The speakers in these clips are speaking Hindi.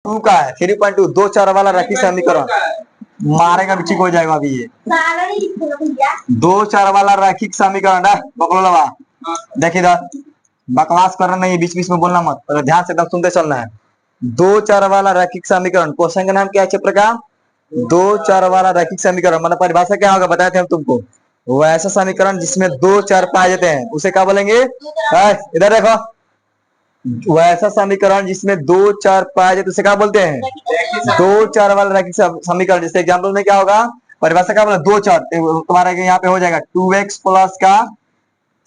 टू का है 3.2 दो चार वाला रैखिक समीकरण मारेगा भी ठीक हो जाएगा अभी ये दो चार वाला रैखिक समीकरण है पकड़ो लवा देखिए इधर बकवास करना नहीं बीच बीच में बोलना मत पर ध्यान से एकदम सुनते चलना है दो चार वाला रैखिक समीकरण क्वेश्चन का नाम क्या है चैप्टर का दो चार वाला रैखिक समीकरण मतलब परिभाषा क्या होगा बताए थे हम तुमको वैसा समीकरण जिसमें दो चार पाए जाते हैं उसे क्या बोलेंगे इधर देखो वैसा समीकरण जिसमें दो चार पाए जाते उसे क्या बोलते हैं दो चार वाला रैखिक समीकरण जैसे एग्जाम्पल में क्या होगा परिभाषा क्या बोला दो चार तुम्हारे यहाँ पे हो जाएगा 2x प्लस का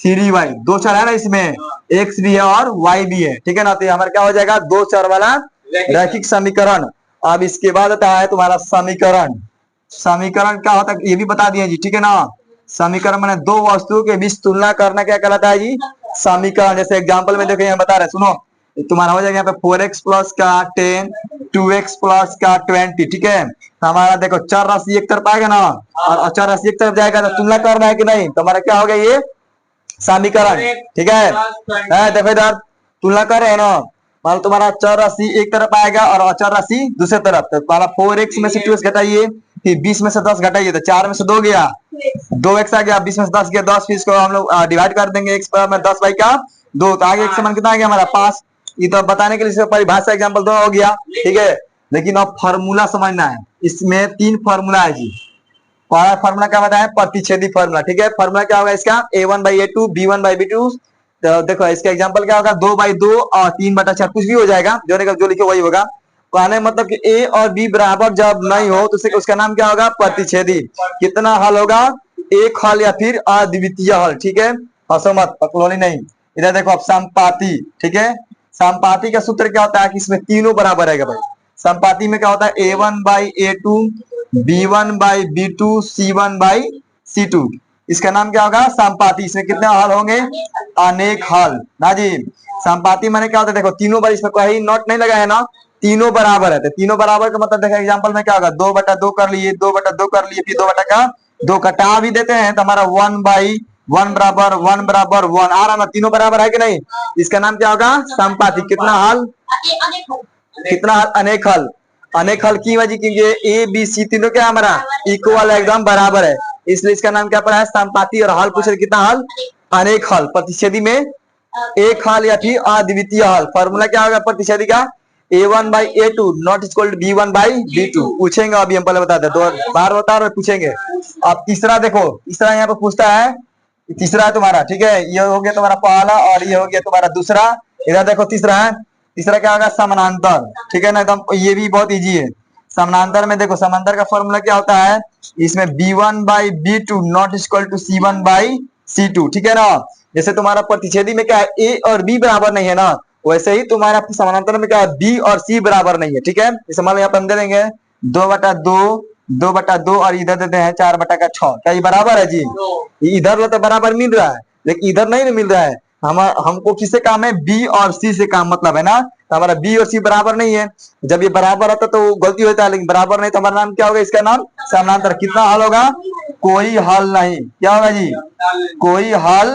3y दो चार है ना इसमें x भी है और y भी है ठीक है ना तो हमारा क्या हो जाएगा दो चार वाला रैखिक समीकरण। अब इसके बाद आता है तुम्हारा समीकरण समीकरण क्या होता है ये भी बता दिए जी ठीक है ना समीकरण मैंने दो वस्तुओं के बीच तुलना करना क्या कहलाता है जी समीकरण। जैसे एग्जांपल में देखो यहाँ बता रहे सुनो तुम्हारा हो जाएगा यहाँ पे 4x प्लस का 10 2x प्लस का 20 ठीक है तो हमारा देखो चार राशि एक तरफ आएगा ना और चार राशि एक तरफ जाएगा तो तुलना करना है कि नहीं तो हमारा क्या हो गया ये समीकरण ठीक है देखो इधर तुलना कर रहे हैं ना मान तुम्हारा चर राशि एक तरफ आएगा और अचर राशि दूसरे तरफ तो तुम्हारा 4x में से 2x घटाइए फिर 20 में से 10 घटाइए तो 4 में से 2 गया 2x आ गया 20 में से 10 गया 10 फिर इसको हम लोग डिवाइड कर देंगे x पर 10 बाई का 2 तो आगे x समान कितना आ गया हमारा 5 ये तो बताने के लिए परिभाषा एग्जाम्पल 2 हो गया ठीक है लेकिन अब फॉर्मूला समझना है इसमें 3 फॉर्मूला है जी पहला फॉर्मूला क्या बताया प्रतिच्छेदी फॉर्मूला ठीक है फॉर्मूला क्या होगा इसका a1/a2 b1/b2 तो देखो इसका एग्जांपल क्या होगा 2/2 और 3/4 कुछ भी हो जाएगा जो लिखे वही होगा कहने मतलब कि a और b बराबर जब नहीं हो तो उसका नाम क्या होगा प्रतिच्छेदी कितना हल होगा एक हल या फिर अद्वितीय हल ठीक है हंसो मत पकलोनी नहीं इधर देखो अब संपाती ठीक है संपाती का सूत्र क्या होता है कि इसमें तीनों बराबर रहेगा भाई संपाती में क्या होता है a1/a2 b1/b2 c1/c2 इसका नाम क्या होगा संपाती इसमें कितने हल होंगे अनेक हल ना जी संपाती माने क्या होता है देखो तीनों बार इसमें कहीं नोट नहीं लगा है ना तीनों बराबर है तो तीनों बराबर का मतलब देखो एग्जांपल में क्या होगा 2/2 कर लिए 2/2 कर लिए फिर 2 घटा भी देते हैं तो हमारा 1/1 बराबर 1 आ रहा ना तीनों बराबर है कि नहीं इसका नाम क्या होगा संपाती कितना हल अनेक हल की वजह क्योंकि ए बी सी तीनों क्या हमारा इक्वल एकदम बराबर है इसलिए इसका नाम क्या पड़ा है संपाती और हल पूछे कितना हल अनेक हल प्रतिच्छेदी में एक हल या फिर अद्वितीय हल फॉर्मूला क्या होगा प्रतिच्छेदी का a1/a2 not equal to b1/b2 पूछेंगे अभी हम पहले बता दे दो बार बता रहे पूछेंगे। अब तीसरा देखो तीसरा यहाँ पे पूछता है तीसरा है तुम्हारा ठीक है ये हो गया तुम्हारा पहला और ये हो गया तुम्हारा दूसरा इधर देखो तीसरा है तीसरा क्या होगा समानांतर ठीक है ना एकदम ये भी बहुत इजी है समानांतर में देखो समांतर का फॉर्मूला क्या होता है इसमें b1/b2 not equal to c1/c2 ठीक है ना जैसे तुम्हारा प्रतिच्छेदी में क्या है a और b बराबर नहीं है ना वैसे ही तुम्हारा समानांतर में क्या है b और c बराबर नहीं है ठीक है जैसे मान लो यहाँ पर हम दे देंगे 2/2 और इधर देते हैं 4/6 क्या ये बराबर है जी इधर तो बराबर मिल रहा है लेकिन इधर नहीं मिल रहा है हमको किससे काम है बी और सी से काम मतलब है ना तो हमारा बी और सी बराबर नहीं है जब ये बराबर होता तो गलती होता है लेकिन बराबर नहीं तो हमारा नाम क्या होगा इसका नाम समानांतर कितना हल होगा कोई हल नहीं क्या होगा जी कोई हल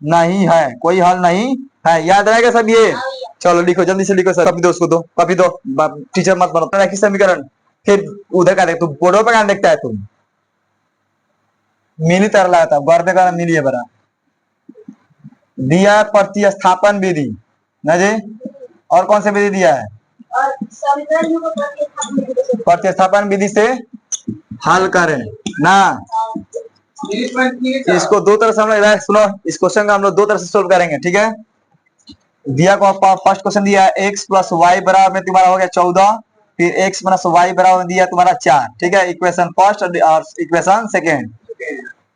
नहीं है कोई हल नहीं है याद रहेगा सब ये चलो लिखो जल्दी से लिखो सर कॉपी दो उसको दो कॉपी दो टीचर मत बनो रैखिक समीकरण फिर उधर का देख तुम बोर्डो पे क्या देखता है तुम मिली तरह लगाता गर्दे का मिली है बरा दिया प्रतिस्थापन विधि ना जी और कौन सी विधि दिया है प्रतिस्थापन विधि से हल करें ना इसको दो तरह से हम लोग सुनो इस क्वेश्चन का हम लोग दो तरह से सोल्व करेंगे ठीक है दिया को फर्स्ट क्वेश्चन दिया है x प्लस वाई बराबर में तुम्हारा हो गया 14 फिर x प्लस वाई बराबर दिया तुम्हारा 4 ठीक है इक्वेशन फर्स्ट और इक्वेशन सेकेंड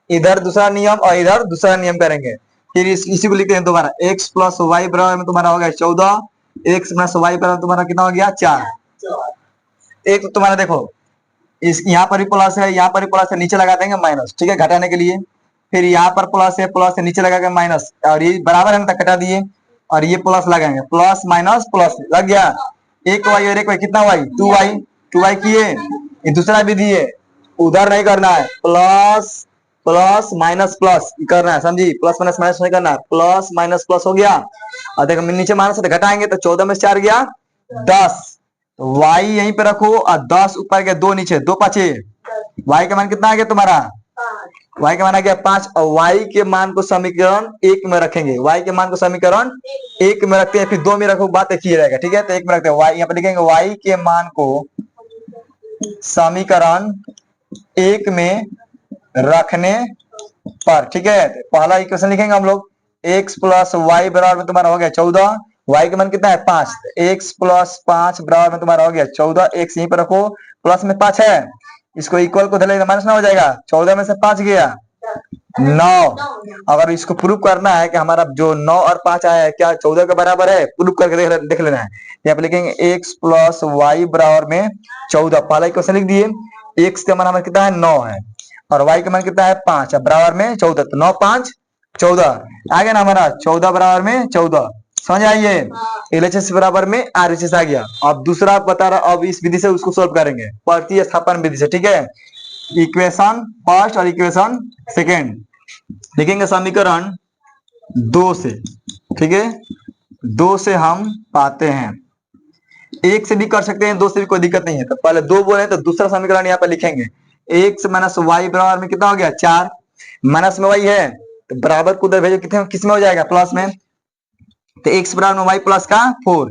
इधर दूसरा नियम और इधर दूसरा नियम करेंगे फिर इसी को लिखते हैं दोबारा x प्लस वाई बराबर में तुम्हारा हो गया 14 x प्लस वाई बराबर तुम्हारा कितना हो गया 4 एक तुम्हारा देखो इस यहाँ पर भी प्लस है यहाँ पर भी प्लस है नीचे लगा देंगे माइनस ठीक है घटाने के लिए फिर यहाँ पर प्लस है नीचे लगा के माइनस और ये बराबर है तक घटा दिए और ये प्लस लगाएंगे प्लस माइनस प्लस लग गया एक वाई और एक वाई कितना वाई 2y किए ये दूसरा विधि है उधर नहीं करना है प्लस माइनस प्लस करना है समझी प्लस माइनस माइनस नहीं करना है प्लस माइनस प्लस हो गया और देखो नीचे माइनस से घटाएंगे तो 14 में से 4 गया 10 तो y यहीं पे रखो और 10 ऊपर गया, 2 नीचे, 2 पाँचे y का मान कितना आ गया तुम्हारा, y का मान आ गया 5। और y के मान को समीकरण 1 में रखेंगे, y के मान को समीकरण 1 में रखते हैं, फिर 2 में रखो, बात एक ही रहेगा। ठीक है, तो 1 में रखते हैं y, यहाँ पे लिखेंगे y के मान को समीकरण 1 में रखने पर। ठीक है, पहला इक्वेशन लिखेंगे हम लोग, x प्लस वाई बराबर में तुम्हारा हो गया 14, y का मान कितना है 5, x प्लस 5 बराबर में तुम्हारा हो गया 14, x यहीं पर रखो, प्लस में 5 है, इसको इक्वल को धले माइनस ना हो जाएगा, 14 में से 5 गया 9। अगर इसको प्रूव करना है कि हमारा जो 9 और 5 आया है क्या 14 के बराबर है, प्रूव करके देख लेना है। यहाँ पे लिखेंगे x प्लस वाई बराबर में 14, पहला इक्वेशन लिख दिए, x का मान हमारा कितना है 9 है और y का मान कितना है 5, बराबर में 14, तो 9 5 14 आ गया ना हमारा, 14 बराबर में 14। समझ आइए, LHS बराबर में RHS आ गया। अब दूसरा बता रहा, अब इस विधि से उसको सोल्व करेंगे, प्रतिस्थापन विधि से। ठीक है, इक्वेशन फर्स्ट और इक्वेशन सेकेंड लिखेंगे समीकरण 2 से। ठीक है, 2 से हम पाते हैं, 1 से भी कर सकते हैं, 2 से भी कोई दिक्कत नहीं है। तो पहले 2 बोले तो दूसरा समीकरण यहाँ पे लिखेंगे, x माइनस वाई बराबर में कितना हो गया 4, माइनस में y है तो बराबर को उधर भेजो, कितने किस में हो जाएगा प्लस में, तो x बराबर में y प्लस का 4,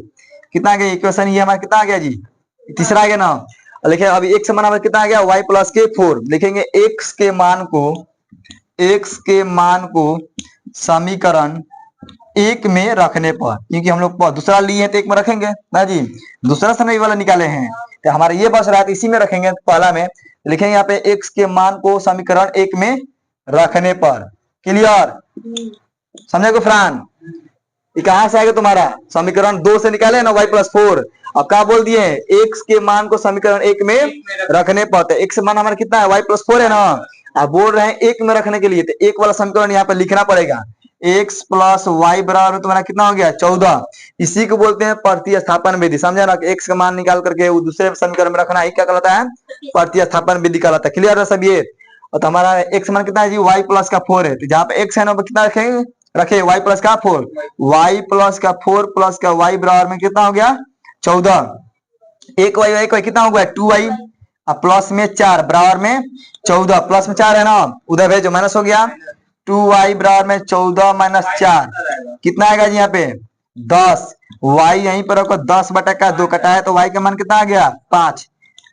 कितना आ गया इक्वेशन ये हमारा कितना आ गया जी, तीसरा आ गया ना। लिखे अभी x मान कितना आ गया y प्लस के 4, लिखेंगे x के मान को समीकरण 1 में रखने पर, क्योंकि हम लोग दूसरा लिए हैं तो 1 में रखेंगे ना जी, दूसरा समय वाला निकाले हैं तो हमारा ये बस रहा है, इसी में रखेंगे। पहला में लिखेंगे यहाँ पे x के मान को समीकरण 1 में रखने पर। क्लियर, समझे को फरहान, ये कहां से आएगा तुम्हारा, समीकरण 2 से निकाले ना y प्लस 4, अब क्या बोल दिए x के मान को समीकरण 1 में रखने पर, तो x मान हमारा कितना है y प्लस 4 है ना, अब बोल रहे हैं 1 में रखने के लिए, तो 1 वाला समीकरण यहाँ पे लिखना पड़ेगा, x प्लस वाई बराबर में तुम्हारा कितना हो गया 14, इसी को बोलते हैं प्रतिस्थापन विधि। समझा ना, x का मान निकाल करके वो दूसरे समीकरण में रखना, ही क्या कहलाता है, प्रतिस्थापन विधि कहलाता है। क्लियर है सब ये, और तो हमारा x मान कितना है जी y प्लस का 4 है, तो जहाँ पे x है ना कितना रखेंगे, रखे y प्लस का 4, y प्लस का 4 प्लस का y बराबर में कितना हो गया 14, एक y कितना हो गया 2y, अब प्लस में 4 बराबर में 14, प्लस में 4 है ना उधर भेजो, माइनस हो गया 2y बराबर में 14 माइनस 4 कितना आएगा जी यहाँ पे 10, y यहीं पर रखो 10 बटा का 2 कटा है तो y का मान कितना आ गया 5,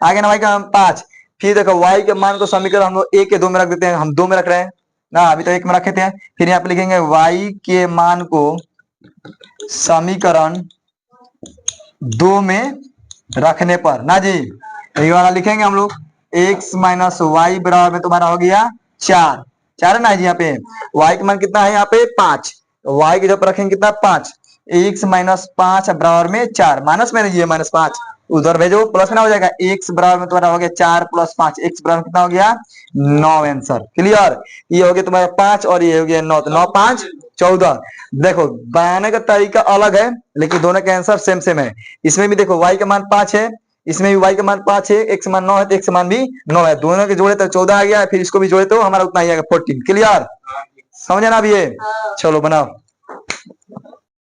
आ गया ना y का मान 5। फिर देखो y के मान को समीकरण हम लोग 1 के 2 में रख देते हैं, हम 2 में रख रहे हैं ना, अभी तो 1 में रखे थे। फिर यहाँ पे लिखेंगे y के मान को समीकरण 2 में रखने पर ना जी, ये वाला लिखेंगे हम लोग, x माइनस वाई बराबर में तुम्हारा हो गया 4 है ना जी, यहाँ पे y का मान कितना है यहाँ पे 5, तो y के जब रखेंगे कितना 5, x माइनस 5 बराबर में 4, माइनस में नहीं माइनस 5 उधर भेजो, प्लस में ना हो जाएगा, x बराबर में तुम्हारा हो गया 4 प्लस 5, x बराबर कितना हो गया 9 आंसर। क्लियर, ये हो गया तुम्हारा 5 और ये हो गया 9, तो 9 5 14। देखो बनाने का तरीका अलग है लेकिन दोनों का आंसर सेम है। इसमें भी देखो y का मान 5 है, इसमें भी y का मान 5 है, x मान 9 है तो x मान भी 9 है, दोनों के जोड़े तो 14 आ गया, फिर इसको भी जोड़े तो हमारा उतना ही आएगा 14। क्लियर, समझे ना अभी ये, चलो बनाओ।